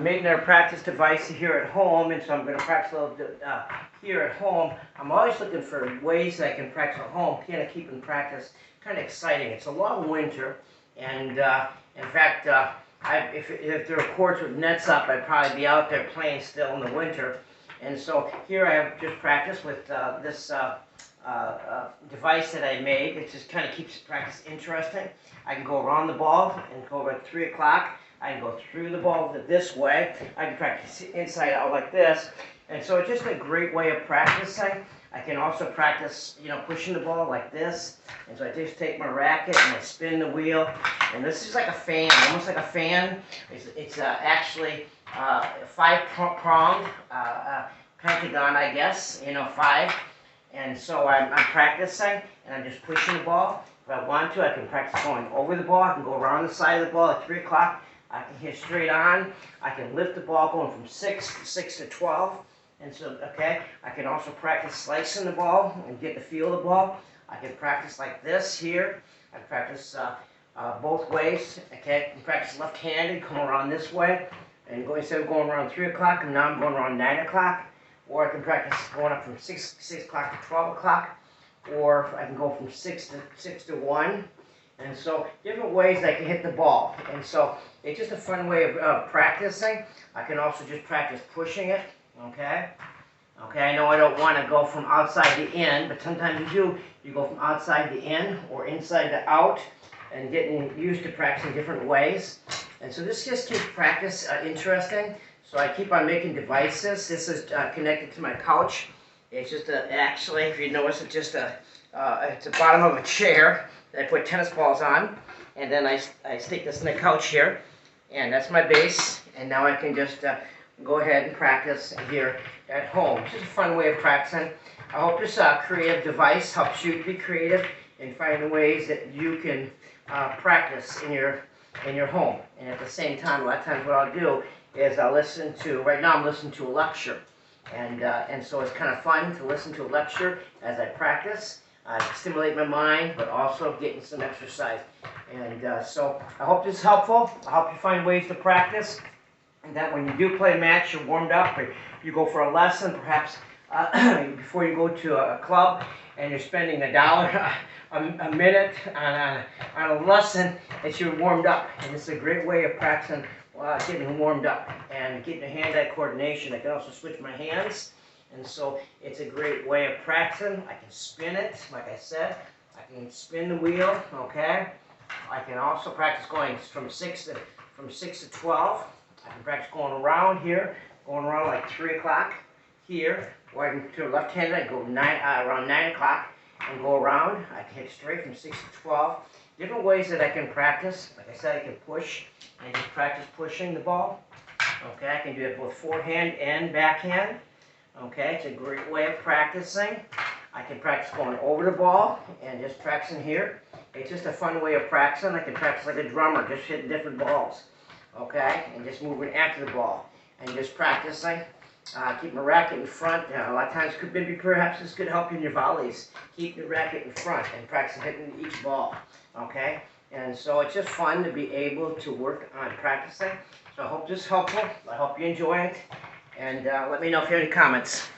made another practice device here at home, and so I'm going to practice a little bit here at home. I'm always looking for ways that I can practice at home, kind of keeping practice kind of exciting. It's a long winter, and in fact, if there were courts with nets up, I'd probably be out there playing still in the winter. And so here I have just practiced with this device that I made. It just kind of keeps practice interesting. I can go around the ball and go at 3 o'clock. I can go through the ball this way. I can practice inside out like this. And so it's just a great way of practicing. I can also practice, pushing the ball like this. And so I just take my racket and I spin the wheel. And this is like a fan, almost like a fan. It's actually a 5-pronged pentagon, I guess, 5. And so I'm practicing, and I'm just pushing the ball. If I want to, I can practice going over the ball. I can go around the side of the ball at 3 o'clock. I can hit straight on. I can lift the ball going from 6 to 12. And so, I can also practice slicing the ball and get the feel of the ball. I can practice like this here. I can practice both ways. I can practice left-handed, come around this way. And instead of going around 3 o'clock, now I'm going around 9 o'clock. Or I can practice going up from 6 o'clock to 12 o'clock. Or I can go from 6 to 1. And so different ways I can hit the ball. And so it's just a fun way of practicing. I can also just practice pushing it. Okay, I know I don't want to go from outside to in, but sometimes you do. You go from outside to in or inside to out, and getting used to practicing different ways. And so this just keeps practice interesting. So I keep on making devices. This is connected to my couch. It's just actually, if you notice, it's just it's the bottom of a chair that I put tennis balls on, and then I stick this in the couch here, and that's my base. And now I can just go ahead and practice here at home. It's just a fun way of practicing. I hope this creative device helps you to be creative and find ways that you can practice in your home. And at the same time, a lot of times what I'll do is I'll listen to, right now I'm listening to a lecture. And so it's kind of fun to listen to a lecture as I practice. Stimulate my mind, but also getting some exercise. And so I hope this is helpful. I hope you find ways to practice, and that when you do play a match, you're warmed up, or you go for a lesson, perhaps before you go to a club, and you're spending $1 a minute on a lesson, that you're warmed up. And it's a great way of practicing getting warmed up and getting a hand-eye coordination. I can also switch my hands, and so it's a great way of practicing. I can spin it, like I said. I can spin the wheel, okay? I can also practice going from 6 to 12. I can practice going around here, going around like 3 o'clock here, or I can, to the left-handed, I go around 9 o'clock and go around. I can hit straight from 6 to 12. Different ways that I can practice. Like I said, I can push, and just practice pushing the ball. Okay, I can do it both forehand and backhand. Okay, it's a great way of practicing. I can practice going over the ball and just practicing here. It's just a fun way of practicing. I can practice like a drummer, just hitting different balls. Okay, and just moving after the ball and just practicing. Keep my racket in front. A lot of times, maybe perhaps this could help you in your volleys. Keep the racket in front and practice hitting each ball. Okay, and so it's just fun to be able to work on practicing. So I hope this is helpful. I hope you enjoy it, and let me know if you have any comments.